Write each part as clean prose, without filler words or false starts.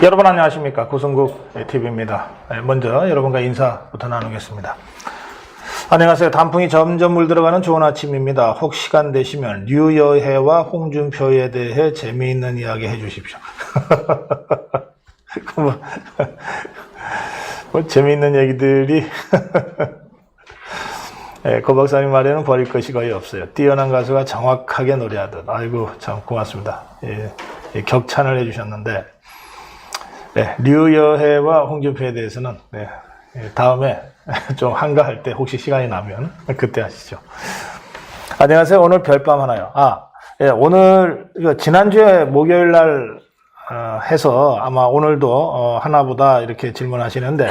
여러분 안녕하십니까. 고성국 TV입니다. 먼저 여러분과 인사부터 나누겠습니다. 안녕하세요. 단풍이 점점 물들어가는 좋은 아침입니다. 혹 시간 되시면 류여해와 홍준표에 대해 재미있는 이야기 해주십시오. 뭐 재미있는 얘기들이 고 박사님 말에는 버릴 것이 거의 없어요. 뛰어난 가수가 정확하게 노래하듯. 아이고 참 고맙습니다. 격찬을 해주셨는데 류여해와 홍준표에 대해서는 다음에 좀 한가할 때 혹시 시간이 나면 그때 하시죠. 안녕하세요. 오늘 별밤 하나요. 오늘 지난주에 목요일 날 해서 아마 오늘도 하나보다 이렇게 질문하시는데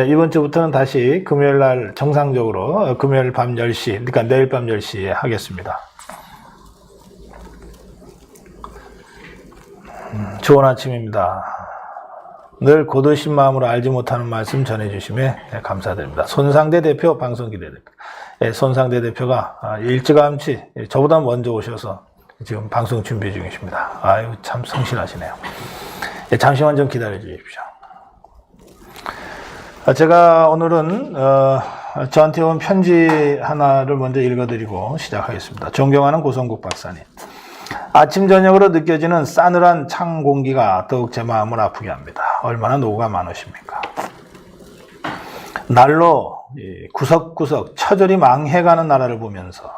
이번 주부터는 다시 금요일 날 정상적으로 금요일 밤 10시, 그러니까 내일 밤 10시에 하겠습니다. 좋은 아침입니다. 늘 고드신 마음으로 알지 못하는 말씀 전해주심에 감사드립니다. 손상대 대표, 방송기대 대표. 손상대 대표가 일찌감치 저보다 먼저 오셔서 지금 방송 준비 중이십니다. 아유, 참 성실하시네요. 잠시만 좀 기다려 주십시오. 제가 오늘은 저한테 온 편지 하나를 먼저 읽어드리고 시작하겠습니다. 존경하는 고성국 박사님. 아침 저녁으로 느껴지는 싸늘한 창 공기가 더욱 제 마음을 아프게 합니다. 얼마나 노고가 많으십니까? 날로 구석구석 처절히 망해가는 나라를 보면서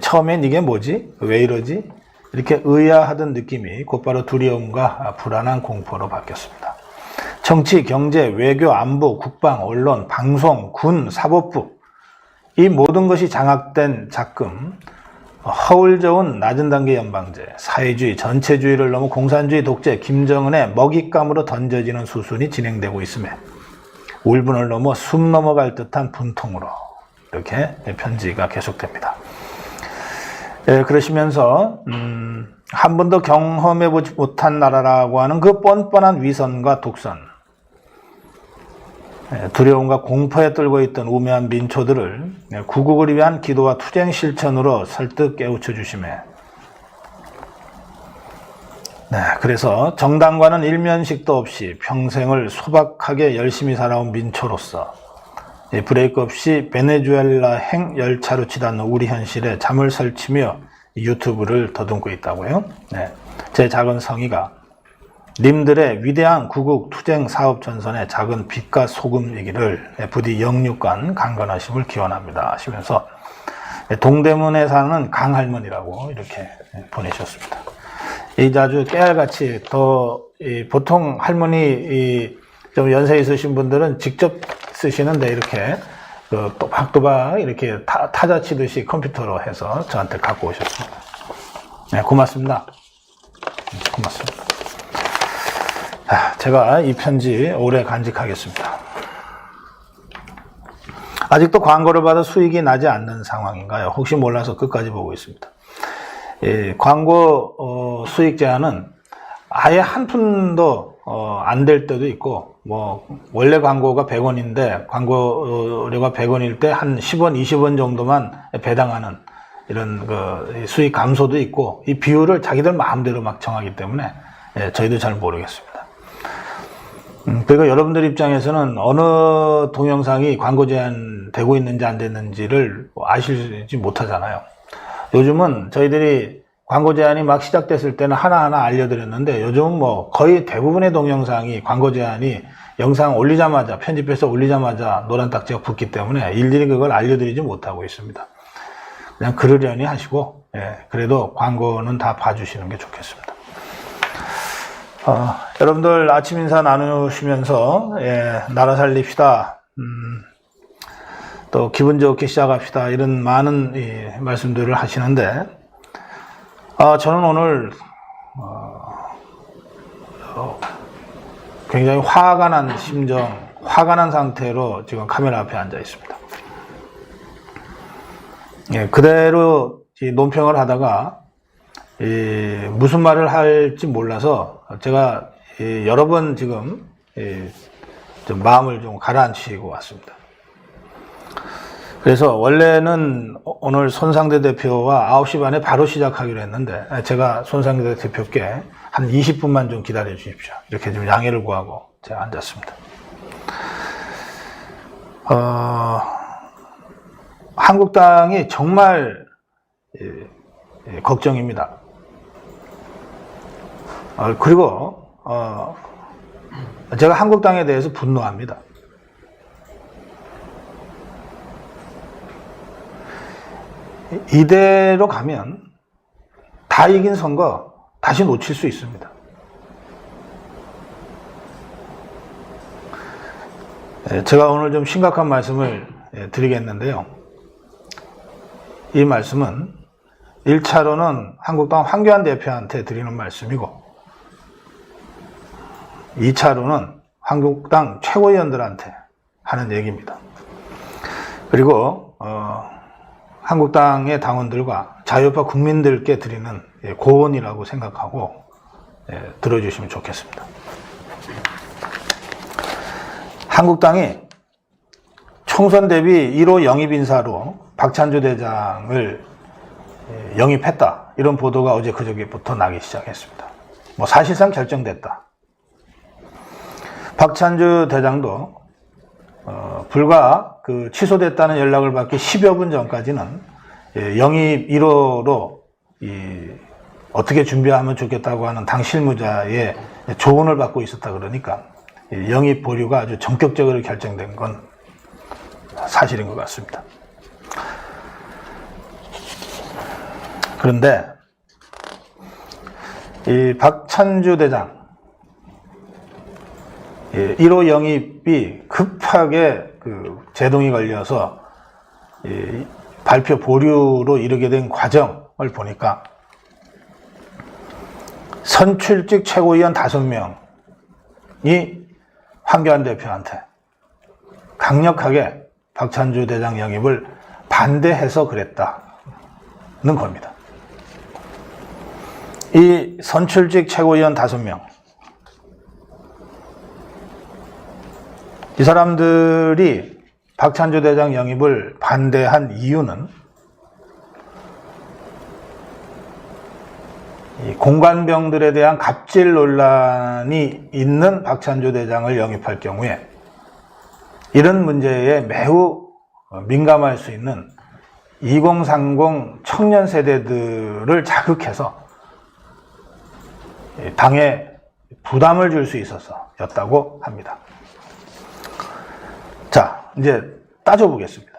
처음엔 이게 뭐지? 왜 이러지? 이렇게 의아하던 느낌이 곧바로 두려움과 불안한 공포로 바뀌었습니다. 정치, 경제, 외교, 안보, 국방, 언론, 방송, 군, 사법부 이 모든 것이 장악된 작금 허울 좋은 낮은 단계 연방제, 사회주의, 전체주의를 넘어 공산주의 독재, 김정은의 먹잇감으로 던져지는 수순이 진행되고 있음에 울분을 넘어 숨 넘어갈 듯한 분통으로 이렇게 편지가 계속됩니다. 그러시면서 한 번도 경험해보지 못한 나라라고 하는 그 뻔뻔한 위선과 독선, 두려움과 공포에 떨고 있던 우매한 민초들을 구국을 위한 기도와 투쟁 실천으로 설득 깨우쳐 주심에 그래서 정당과는 일면식도 없이 평생을 소박하게 열심히 살아온 민초로서 브레이크 없이 베네수엘라행 열차로 치닫는 우리 현실에 잠을 설치며 유튜브를 더듬고 있다고요. 제 작은 성의가 님들의 위대한 구국 투쟁 사업 전선의 작은 빛과 소금이기를 부디 영육간 강건하심을 기원합니다 하시면서 동대문에 사는 강할머니라고 이렇게 보내셨습니다. 이 아주 깨알같이 보통 할머니 좀 연세 있으신 분들은 직접 쓰시는데 이렇게 또박또박 이렇게 타자 치듯이 컴퓨터로 해서 저한테 갖고 오셨습니다. 고맙습니다. 고맙습니다. 제가 이 편지 오래 간직하겠습니다. 아직도 광고를 받아 수익이 나지 않는 상황인가요? 혹시 몰라서 끝까지 보고 있습니다. 광고 수익 제한은 아예 한 푼도 안 될 때도 있고, 원래 광고가 100원인데 광고료가 100원일 때 한 10원, 20원 정도만 배당하는 이런 수익 감소도 있고, 이 비율을 자기들 마음대로 막 정하기 때문에 저희도 잘 모르겠습니다. 그리고 여러분들 입장에서는 어느 동영상이 광고 제한되고 있는지 안 됐는지를 아시지 못하잖아요. 요즘은 저희들이 광고 제한이 막 시작됐을 때는 하나하나 알려드렸는데 요즘은 거의 대부분의 동영상이 광고 제한이 영상 올리자마자 편집해서 올리자마자 노란 딱지가 붙기 때문에 일일이 그걸 알려드리지 못하고 있습니다. 그냥 그러려니 하시고 그래도 광고는 다 봐주시는 게 좋겠습니다. 여러분들 아침 인사 나누시면서 나라 살립시다, 또 기분 좋게 시작합시다 이런 많은 말씀들을 하시는데 저는 오늘 굉장히 화가 난 심정, 화가 난 상태로 지금 카메라 앞에 앉아 있습니다. 그대로 논평을 하다가 무슨 말을 할지 몰라서 제가 여러 번 지금 좀 마음을 좀 가라앉히고 왔습니다. 그래서 원래는 오늘 손상대 대표와 9시 반에 바로 시작하기로 했는데 제가 손상대 대표께 한 20분만 좀 기다려 주십시오. 이렇게 좀 양해를 구하고 제가 앉았습니다. 한국당이 정말 걱정입니다. 그리고 제가 한국당에 대해서 분노합니다. 이대로 가면 다 이긴 선거 다시 놓칠 수 있습니다. 제가 오늘 좀 심각한 말씀을 드리겠는데요. 이 말씀은 1차로는 한국당 황교안 대표한테 드리는 말씀이고 2차로는 한국당 최고위원들한테 하는 얘기입니다. 그리고 한국당의 당원들과 자유파 국민들께 드리는 고언이라고 생각하고 들어주시면 좋겠습니다. 한국당이 총선 대비 1호 영입 인사로 박찬주 대장을 영입했다. 이런 보도가 어제 그저께부터 나기 시작했습니다. 사실상 결정됐다. 박찬주 대장도 불과 취소됐다는 연락을 받기 10여 분 전까지는 영입 1호로 어떻게 준비하면 좋겠다고 하는 당 실무자의 조언을 받고 있었다 그러니까 영입 보류가 아주 전격적으로 결정된 건 사실인 것 같습니다. 그런데 이 박찬주 대장 1호 영입이 급하게 제동이 걸려서 발표 보류로 이르게 된 과정을 보니까 선출직 최고위원 5명이 황교안 대표한테 강력하게 박찬주 대장 영입을 반대해서 그랬다는 겁니다. 이 선출직 최고위원 5명, 이 사람들이 박찬주 대장 영입을 반대한 이유는 이 공관병들에 대한 갑질 논란이 있는 박찬주 대장을 영입할 경우에 이런 문제에 매우 민감할 수 있는 2030 청년 세대들을 자극해서 당에 부담을 줄 수 있어서였다고 합니다. 자, 이제 따져보겠습니다.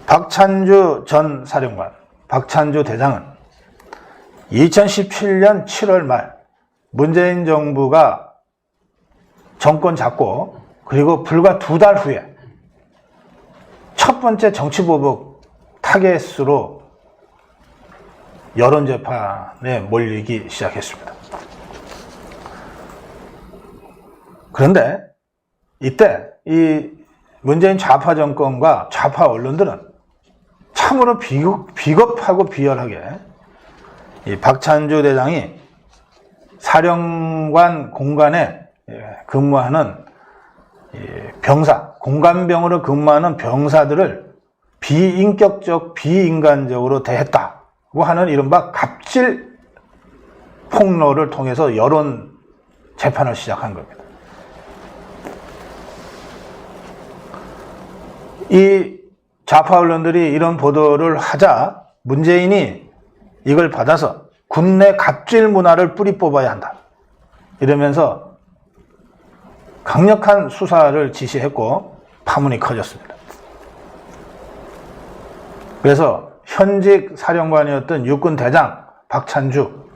박찬주 전 사령관, 박찬주 대장은 2017년 7월 말 문재인 정부가 정권 잡고 그리고 불과 2달 후에 첫 번째 정치보복 타겟으로 여론재판에 몰리기 시작했습니다. 그런데 이때 이 문재인 좌파 정권과 좌파 언론들은 참으로 비겁하고 비열하게 이 박찬주 대장이 사령관 공간에 근무하는 병사, 공관병으로 근무하는 병사들을 비인격적, 비인간적으로 대했다고 하는 이른바 갑질 폭로를 통해서 여론 재판을 시작한 겁니다. 이 좌파 언론들이 이런 보도를 하자 문재인이 이걸 받아서 군내 갑질 문화를 뿌리 뽑아야 한다. 이러면서 강력한 수사를 지시했고 파문이 커졌습니다. 그래서 현직 사령관이었던 육군 대장 박찬주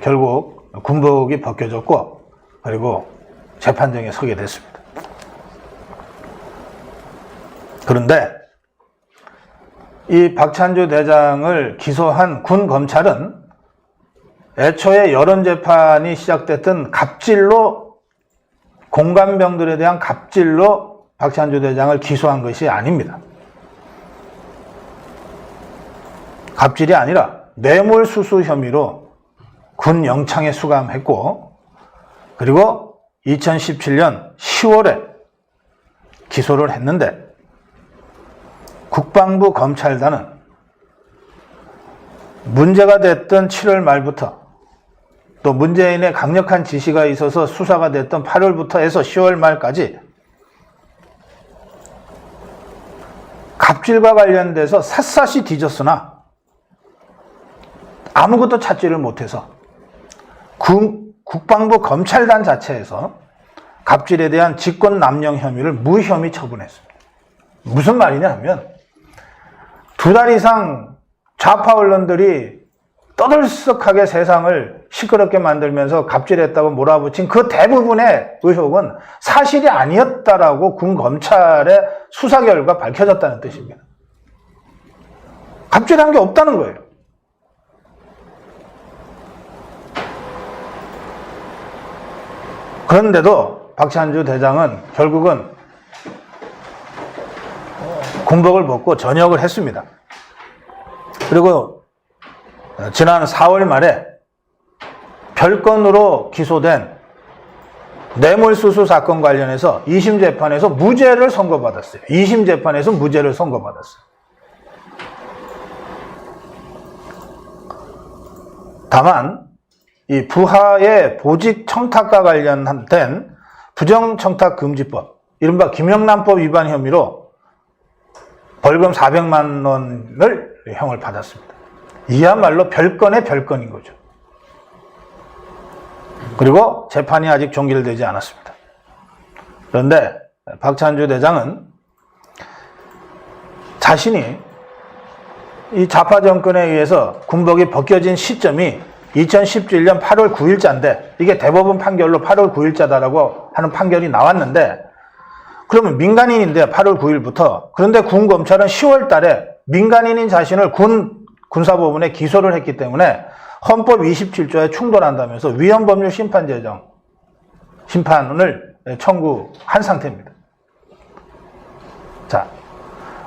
결국 군복이 벗겨졌고 그리고 재판정에 서게 됐습니다. 그런데 이 박찬주 대장을 기소한 군 검찰은 애초에 여론재판이 시작됐던 갑질로 공관병들에 대한 갑질로 박찬주 대장을 기소한 것이 아닙니다. 갑질이 아니라 뇌물수수 혐의로 군 영창에 수감했고 그리고 2017년 10월에 기소를 했는데 국방부 검찰단은 문제가 됐던 7월 말부터 또 문재인의 강력한 지시가 있어서 수사가 됐던 8월부터 해서 10월 말까지 갑질과 관련돼서 샅샅이 뒤졌으나 아무것도 찾지를 못해서 국방부 검찰단 자체에서 갑질에 대한 직권남용 혐의를 무혐의 처분했습니다. 무슨 말이냐 하면 2달 이상 좌파 언론들이 떠들썩하게 세상을 시끄럽게 만들면서 갑질했다고 몰아붙인 그 대부분의 의혹은 사실이 아니었다라고 군 검찰의 수사 결과 밝혀졌다는 뜻입니다. 갑질한 게 없다는 거예요. 그런데도 박찬주 대장은 결국은 군복을 벗고 전역을 했습니다. 그리고 지난 4월 말에 별건으로 기소된 뇌물수수 사건 관련해서 2심 재판에서 무죄를 선고받았어요. 2심 재판에서 무죄를 선고받았어요. 다만 이 부하의 보직 청탁과 관련된 부정청탁금지법, 이른바 김영란법 위반 혐의로 벌금 400만 원을 형을 받았습니다. 이야말로 별건의 별건인 거죠. 그리고 재판이 아직 종결되지 않았습니다. 그런데 박찬주 대장은 자신이 이 좌파 정권에 의해서 군복이 벗겨진 시점이 2017년 8월 9일자인데 이게 대법원 판결로 8월 9일자다라고 하는 판결이 나왔는데, 그러면 민간인인데 8월 9일부터, 그런데 군검찰은 10월 달에 민간인인 자신을 군사법원에 기소를 했기 때문에 헌법 27조에 충돌한다면서 위헌법률 심판 제정 심판을 청구한 상태입니다. 자,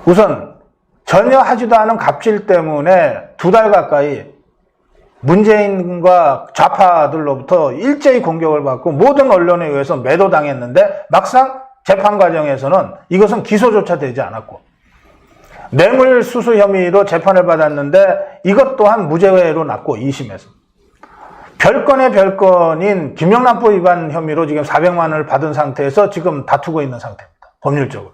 우선 전혀 하지도 않은 갑질 때문에 2달 가까이 문재인과 좌파들로부터 일제히 공격을 받고 모든 언론에 의해서 매도당했는데 막상 재판 과정에서는 이것은 기소조차 되지 않았고, 뇌물수수 혐의로 재판을 받았는데 이것 또한 무죄로 났고 2심에서 별건의 별건인 김영란법 위반 혐의로 지금 400만 원을 받은 상태에서 지금 다투고 있는 상태입니다. 법률적으로.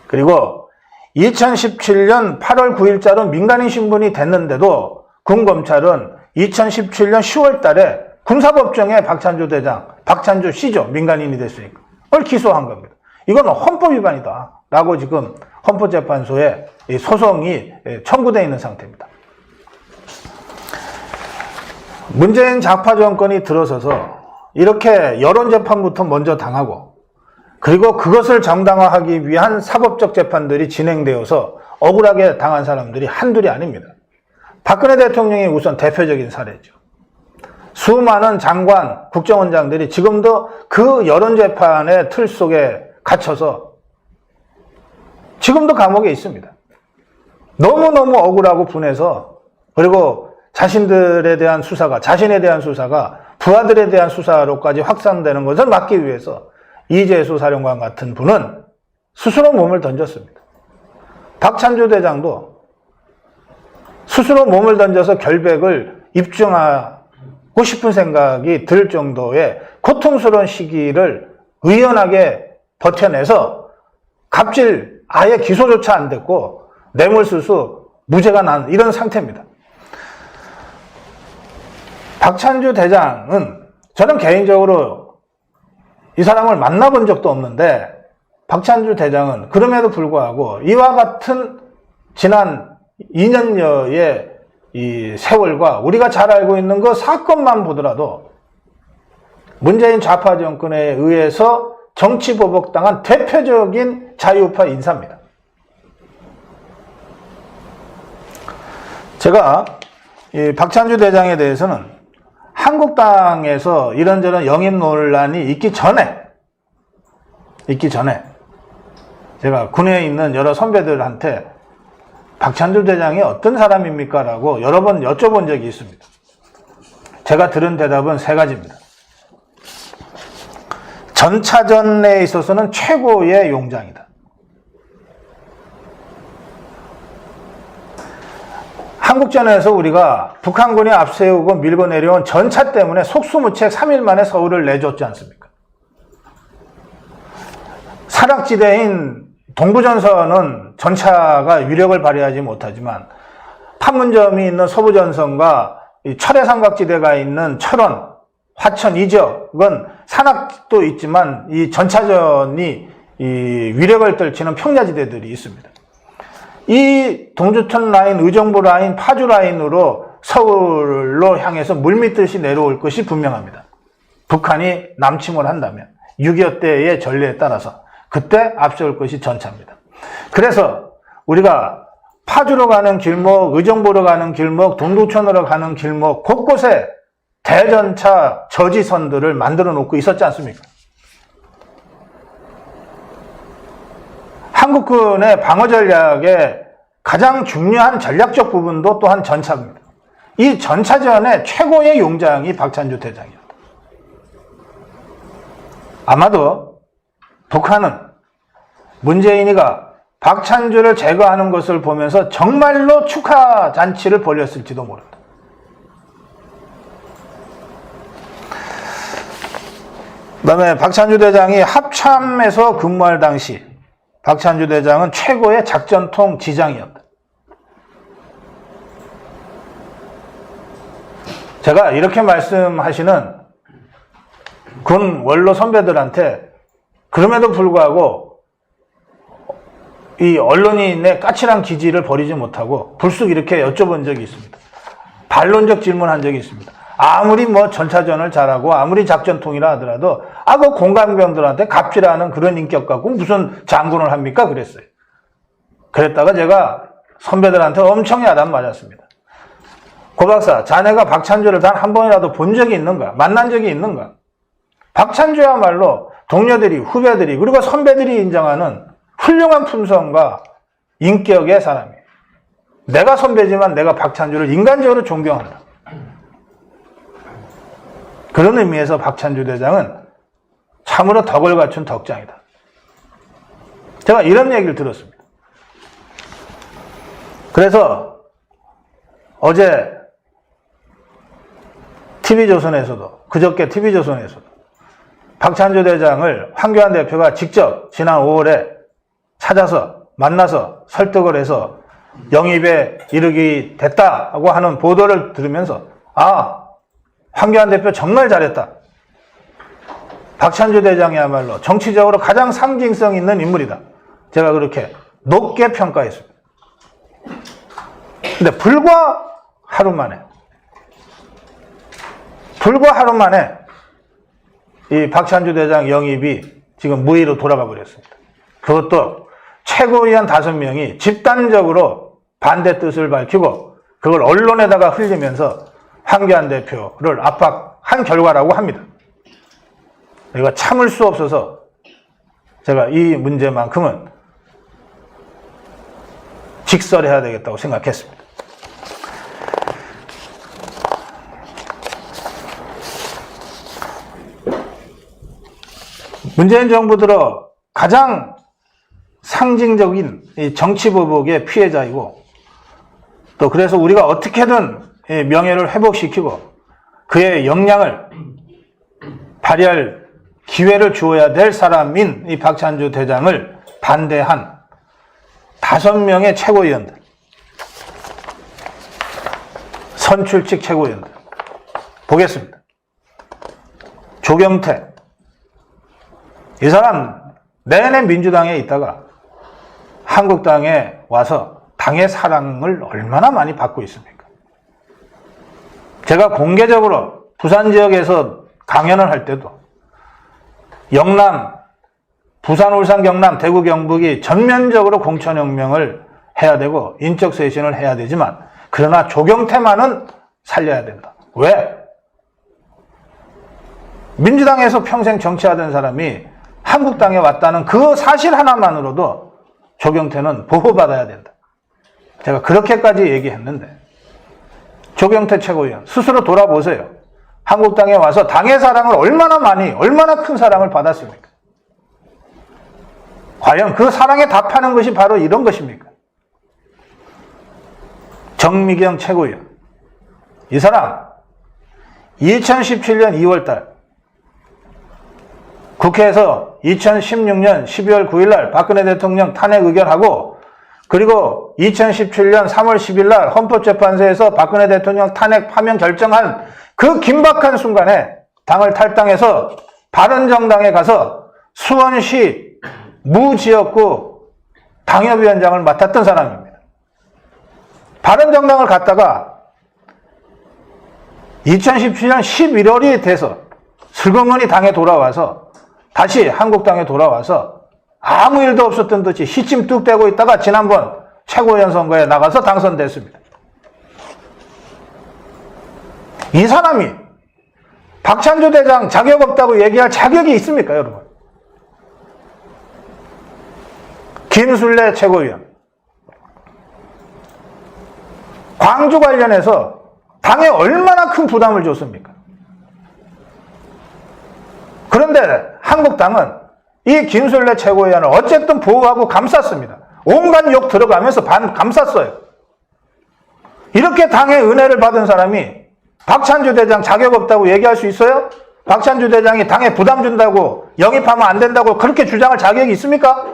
그리고 2017년 8월 9일자로 민간인 신분이 됐는데도 군검찰은 2017년 10월 달에 군사법정에 박찬주 대장, 박찬주 씨죠. 민간인이 됐으니까. 를 기소한 겁니다. 이건 헌법 위반이다 라고 지금 헌법재판소에 소송이 청구되어 있는 상태입니다. 문재인 좌파 정권이 들어서서 이렇게 여론재판부터 먼저 당하고, 그리고 그것을 정당화하기 위한 사법적 재판들이 진행되어서 억울하게 당한 사람들이 한둘이 아닙니다. 박근혜 대통령이 우선 대표적인 사례죠. 수많은 장관, 국정원장들이 지금도 그 여론재판의 틀 속에 갇혀서 지금도 감옥에 있습니다. 너무너무 억울하고 분해서, 그리고 자신들에 대한 수사가, 자신에 대한 수사가 부하들에 대한 수사로까지 확산되는 것을 막기 위해서 이재수 사령관 같은 분은 스스로 몸을 던졌습니다. 박찬주 대장도 스스로 몸을 던져서 결백을 입증하고 싶은 생각이 들 정도의 고통스러운 시기를 의연하게 버텨내서 갑질 아예 기소조차 안 됐고 뇌물수수 무죄가 난 이런 상태입니다. 박찬주 대장은 저는 개인적으로 이 사람을 만나본 적도 없는데, 박찬주 대장은 그럼에도 불구하고 이와 같은 지난 2년여의 이 세월과 우리가 잘 알고 있는 그 사건만 보더라도 문재인 좌파 정권에 의해서 정치보복당한 대표적인 자유우파 인사입니다. 제가 이 박찬주 대장에 대해서는 한국당에서 이런저런 영입 논란이 있기 전에 제가 군에 있는 여러 선배들한테 박찬주 대장이 어떤 사람입니까? 라고 여러 번 여쭤본 적이 있습니다. 제가 들은 대답은 3가지입니다. 전차전에 있어서는 최고의 용장이다. 한국전에서 우리가 북한군이 앞세우고 밀고 내려온 전차 때문에 속수무책 3일 만에 서울을 내줬지 않습니까? 사락지대인 동부전선은 전차가 위력을 발휘하지 못하지만 판문점이 있는 서부전선과 철해삼각지대가 있는 철원, 화천 이 지역은 산악도 있지만 이 전차전이 이 위력을 떨치는 평야지대들이 있습니다. 이 동두천 라인, 의정부 라인, 파주 라인으로 서울로 향해서 물밀듯이 내려올 것이 분명합니다. 북한이 남침을 한다면 6.25 때의 전례에 따라서 그때 앞세울 것이 전차입니다. 그래서 우리가 파주로 가는 길목, 의정부로 가는 길목, 동두천으로 가는 길목 곳곳에 대전차 저지선들을 만들어 놓고 있었지 않습니까? 한국군의 방어 전략의 가장 중요한 전략적 부분도 또한 전차입니다. 이 전차전의 최고의 용장이 박찬주 대장이었다. 아마도 북한은 문재인이가 박찬주를 제거하는 것을 보면서 정말로 축하 잔치를 벌였을지도 모른다. 그 다음에 박찬주 대장이 합참에서 근무할 당시 박찬주 대장은 최고의 작전통 지장이었다. 제가 이렇게 말씀하시는 군 원로 선배들한테 그럼에도 불구하고 이 언론인의 까칠한 기질을 버리지 못하고 불쑥 이렇게 여쭤본 적이 있습니다. 반론적 질문한 적이 있습니다. 아무리 뭐 전차전을 잘하고 아무리 작전통이라 하더라도 그 공감병들한테 갑질하는 그런 인격 갖고 무슨 장군을 합니까? 그랬어요. 그랬다가 제가 선배들한테 엄청 야단 맞았습니다. 고 박사, 자네가 박찬주를 단 한 번이라도 본 적이 있는가? 만난 적이 있는가? 박찬주야말로 동료들이, 후배들이, 그리고 선배들이 인정하는 훌륭한 품성과 인격의 사람이에요. 내가 선배지만 내가 박찬주를 인간적으로 존경한다. 그런 의미에서 박찬주 대장은 참으로 덕을 갖춘 덕장이다. 제가 이런 얘기를 들었습니다. 그래서 어제 TV조선에서도, 그저께 TV조선에서도 박찬주 대장을 황교안 대표가 직접 지난 5월에 찾아서 만나서 설득을 해서 영입에 이르게 됐다고 하는 보도를 들으면서 황교안 대표 정말 잘했다. 박찬주 대장이야말로 정치적으로 가장 상징성 있는 인물이다. 제가 그렇게 높게 평가했습니다. 근데 불과 하루 만에 이 박찬주 대장 영입이 지금 무의로 돌아가 버렸습니다. 그것도 최고위원 5명이 집단적으로 반대 뜻을 밝히고 그걸 언론에다가 흘리면서 황교안 대표를 압박한 결과라고 합니다. 이거 참을 수 없어서 제가 이 문제만큼은 직설해야 되겠다고 생각했습니다. 문재인 정부 들어 가장 상징적인 이 정치보복의 피해자이고 또 그래서 우리가 어떻게든 명예를 회복시키고 그의 역량을 발휘할 기회를 주어야 될 사람인 이 박찬주 대장을 반대한 5명의 최고위원들, 선출직 최고위원들 보겠습니다. 조경태, 이 사람 내내 민주당에 있다가 한국당에 와서 당의 사랑을 얼마나 많이 받고 있습니까? 제가 공개적으로 부산 지역에서 강연을 할 때도 영남, 부산, 울산, 경남, 대구, 경북이 전면적으로 공천혁명을 해야 되고 인적쇄신을 해야 되지만 그러나 조경태만은 살려야 된다. 왜? 민주당에서 평생 정치하던 사람이 한국당에 왔다는 그 사실 하나만으로도 조경태는 보호받아야 된다. 제가 그렇게까지 얘기했는데 조경태 최고위원 스스로 돌아보세요. 한국당에 와서 당의 사랑을 얼마나 큰 사랑을 받았습니까? 과연 그 사랑에 답하는 것이 바로 이런 것입니까? 정미경 최고위원. 이 사람 2017년 2월달 국회에서 2016년 12월 9일날 박근혜 대통령 탄핵 의결하고, 그리고 2017년 3월 10일날 헌법재판소에서 박근혜 대통령 탄핵 파면 결정한 그 긴박한 순간에 당을 탈당해서 바른정당에 가서 수원시 무지역구 당협위원장을 맡았던 사람입니다. 바른정당을 갔다가 2017년 11월이 돼서 슬그머니 당에 돌아와서 다시 한국당에 돌아와서 아무 일도 없었던 듯이 시침 뚝 떼고 있다가 지난번 최고위원 선거에 나가서 당선됐습니다. 이 사람이 박찬주 대장 자격 없다고 얘기할 자격이 있습니까, 여러분? 김술래 최고위원. 광주 관련해서 당에 얼마나 큰 부담을 줬습니까? 그런데 한국당은 이 김술래 최고위원을 어쨌든 보호하고 감쌌습니다. 온갖 욕 들어가면서 감쌌어요. 이렇게 당의 은혜를 받은 사람이 박찬주 대장 자격 없다고 얘기할 수 있어요? 박찬주 대장이 당에 부담 준다고, 영입하면 안 된다고 그렇게 주장할 자격이 있습니까?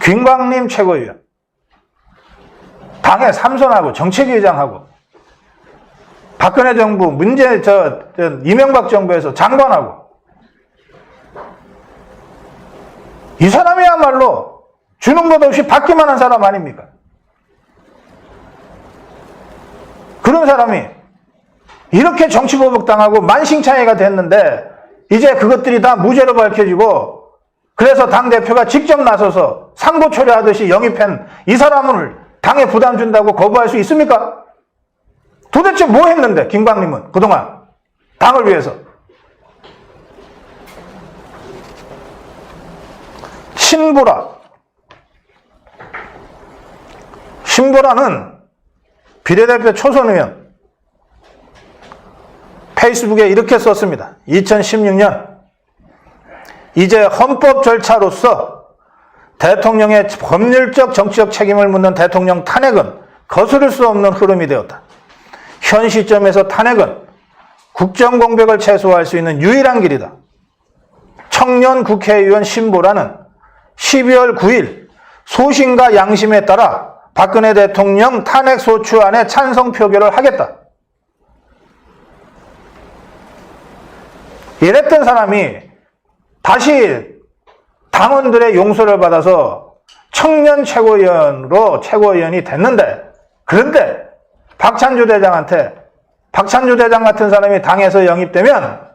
김광림 최고위원. 당에 삼선하고 정책위의장하고 박근혜 정부 이명박 정부에서 장관하고, 이 사람이야말로 주는 것 없이 받기만 한 사람 아닙니까? 그런 사람이 이렇게 정치보복당하고 만신창이가 됐는데 이제 그것들이 다 무죄로 밝혀지고, 그래서 당대표가 직접 나서서 상고 초래하듯이 영입한 이 사람을 당에 부담 준다고 거부할 수 있습니까? 도대체 뭐 했는데, 김광림은 그동안 당을 위해서. 신보라는 비례대표 초선 의원. 페이스북에 이렇게 썼습니다. 2016년 이제 헌법 절차로서 대통령의 법률적 정치적 책임을 묻는 대통령 탄핵은 거스를 수 없는 흐름이 되었다. 현 시점에서 탄핵은 국정공백을 최소화할 수 있는 유일한 길이다. 청년 국회의원 신보라는 12월 9일 소신과 양심에 따라 박근혜 대통령 탄핵 소추안에 찬성 표결을 하겠다. 이랬던 사람이 다시 당원들의 용서를 받아서 청년 최고위원으로 최고위원이 됐는데, 그런데 박찬주 대장 같은 사람이 당에서 영입되면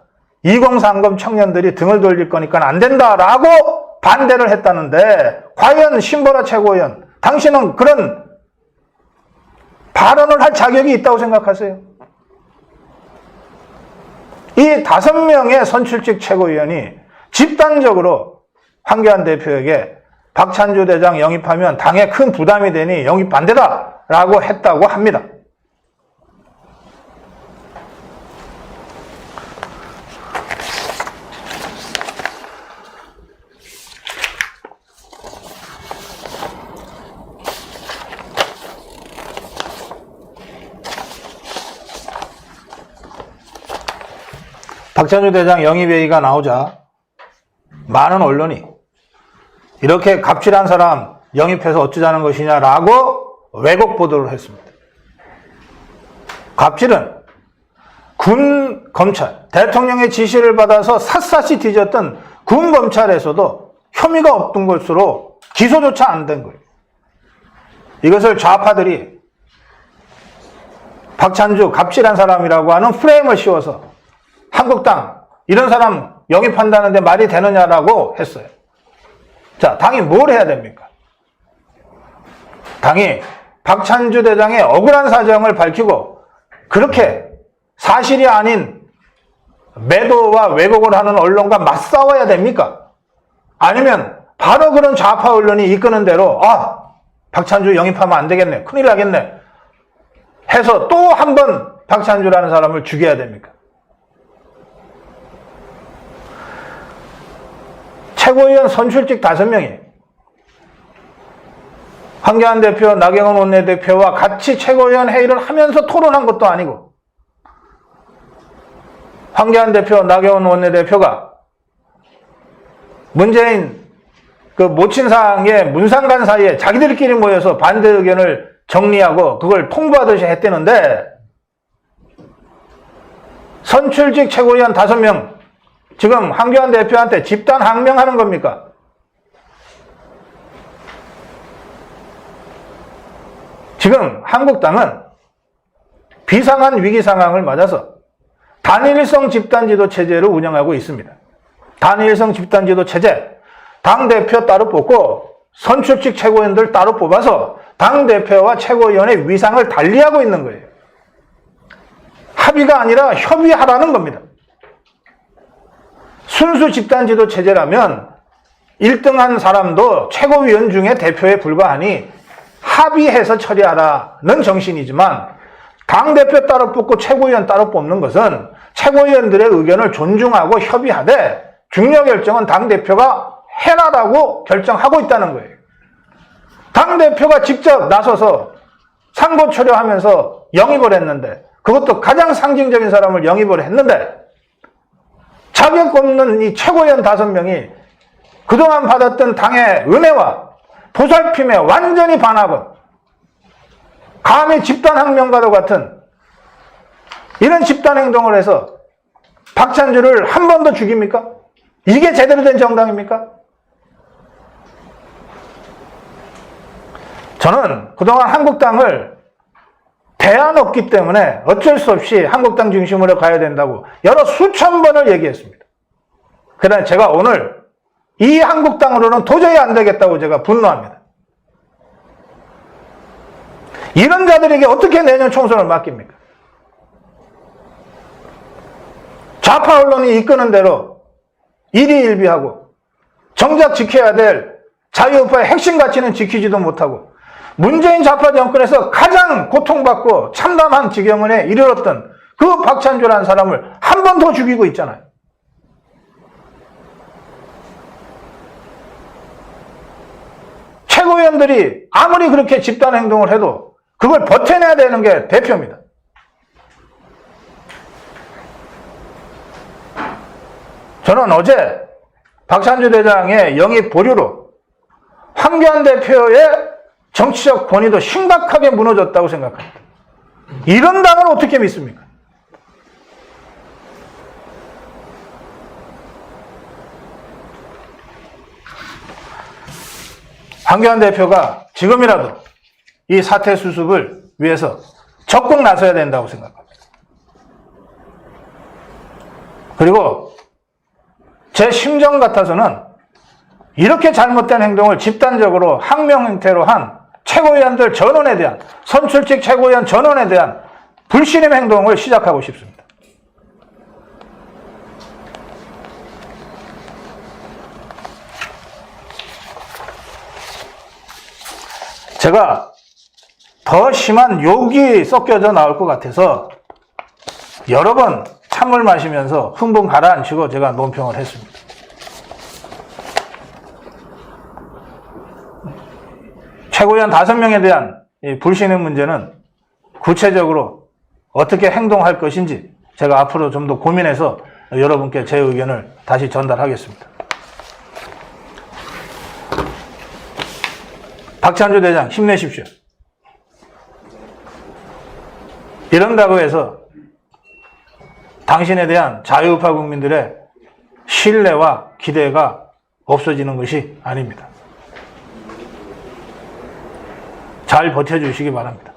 2030 청년들이 등을 돌릴 거니까 안 된다라고 반대를 했다는데, 과연 신보라 최고위원, 당신은 그런 발언을 할 자격이 있다고 생각하세요? 이 5명의 선출직 최고위원이 집단적으로 황교안 대표에게 박찬주 대장 영입하면 당에 큰 부담이 되니 영입 반대다라고 했다고 합니다. 박찬주 대장 영입 얘기가 나오자 많은 언론이 이렇게 갑질한 사람 영입해서 어쩌자는 것이냐라고 왜곡 보도를 했습니다. 갑질은 군 검찰, 대통령의 지시를 받아서 샅샅이 뒤졌던 군 검찰에서도 혐의가 없던 것으로 기소조차 안 된 거예요. 이것을 좌파들이 박찬주 갑질한 사람이라고 하는 프레임을 씌워서 한국당 이런 사람 영입한다는데 말이 되느냐라고 했어요. 자, 당이 뭘 해야 됩니까? 당이 박찬주 대장의 억울한 사정을 밝히고 그렇게 사실이 아닌 매도와 왜곡을 하는 언론과 맞싸워야 됩니까? 아니면 바로 그런 좌파 언론이 이끄는 대로 박찬주 영입하면 안 되겠네, 큰일 나겠네 해서 또 한 번 박찬주라는 사람을 죽여야 됩니까? 최고위원 선출직 5명이 황교안 대표, 나경원 원내대표와 같이 최고위원 회의를 하면서 토론한 것도 아니고, 황교안 대표, 나경원 원내대표가 문재인 그 모친상의 문상간 사이에 자기들끼리 모여서 반대 의견을 정리하고 그걸 통보하듯이 했대는데, 선출직 최고위원 5명, 지금 황교안 대표한테 집단 항명하는 겁니까? 지금 한국당은 비상한 위기 상황을 맞아서 단일성 집단지도 체제를 운영하고 있습니다. 단일성 집단지도 체제, 당대표 따로 뽑고 선출직 최고위원들 따로 뽑아서 당대표와 최고위원의 위상을 달리하고 있는 거예요. 합의가 아니라 협의하라는 겁니다. 순수 집단지도 체제라면 1등한 사람도 최고위원 중에 대표에 불과하니 합의해서 처리하라는 정신이지만, 당대표 따로 뽑고 최고위원 따로 뽑는 것은 최고위원들의 의견을 존중하고 협의하되 중요 결정은 당대표가 해라라고 결정하고 있다는 거예요. 당대표가 직접 나서서 상고초려하면서 영입을 했는데, 그것도 가장 상징적인 사람을 영입을 했는데, 자격 없는 이 최고위원 5명이 그동안 받았던 당의 은혜와 보살핌에 완전히 반하고, 감히 집단항명과도 같은 이런 집단행동을 해서 박찬주를 한 번 더 죽입니까? 이게 제대로 된 정당입니까? 저는 그동안 한국당을 대안 없기 때문에 어쩔 수 없이 한국당 중심으로 가야 된다고 여러 수천 번을 얘기했습니다. 그러나 제가 오늘 이 한국당으로는 도저히 안 되겠다고 제가 분노합니다. 이런 자들에게 어떻게 내년 총선을 맡깁니까? 좌파 언론이 이끄는 대로 일희일비하고 정작 지켜야 될 자유우파의 핵심 가치는 지키지도 못하고, 문재인 좌파 정권에서 가장 고통받고 참담한 지경에 이르렀던 그 박찬주라는 사람을 한 번 더 죽이고 있잖아요. 최고위원들이 아무리 그렇게 집단 행동을 해도 그걸 버텨내야 되는 게 대표입니다. 저는 어제 박찬주 대장의 영입 보류로 황교안 대표의 정치적 권위도 심각하게 무너졌다고 생각합니다. 이런 당을 어떻게 믿습니까? 황교안 대표가 지금이라도 이 사태 수습을 위해서 적극 나서야 된다고 생각합니다. 그리고 제 심정 같아서는 이렇게 잘못된 행동을 집단적으로 항명 형태로 한 최고위원들 전원에 대한, 선출직 최고위원 전원에 대한 불신임 행동을 시작하고 싶습니다. 제가 더 심한 욕이 섞여져 나올 것 같아서 여러 번 찬물 마시면서 흥분 가라앉히고 제가 논평을 했습니다. 최고위원 5명에 대한 이 불신임 문제는 구체적으로 어떻게 행동할 것인지 제가 앞으로 좀 더 고민해서 여러분께 제 의견을 다시 전달하겠습니다. 박찬주 대장 힘내십시오. 이런다고 해서 당신에 대한 자유우파 국민들의 신뢰와 기대가 없어지는 것이 아닙니다. 잘 버텨주시기 바랍니다.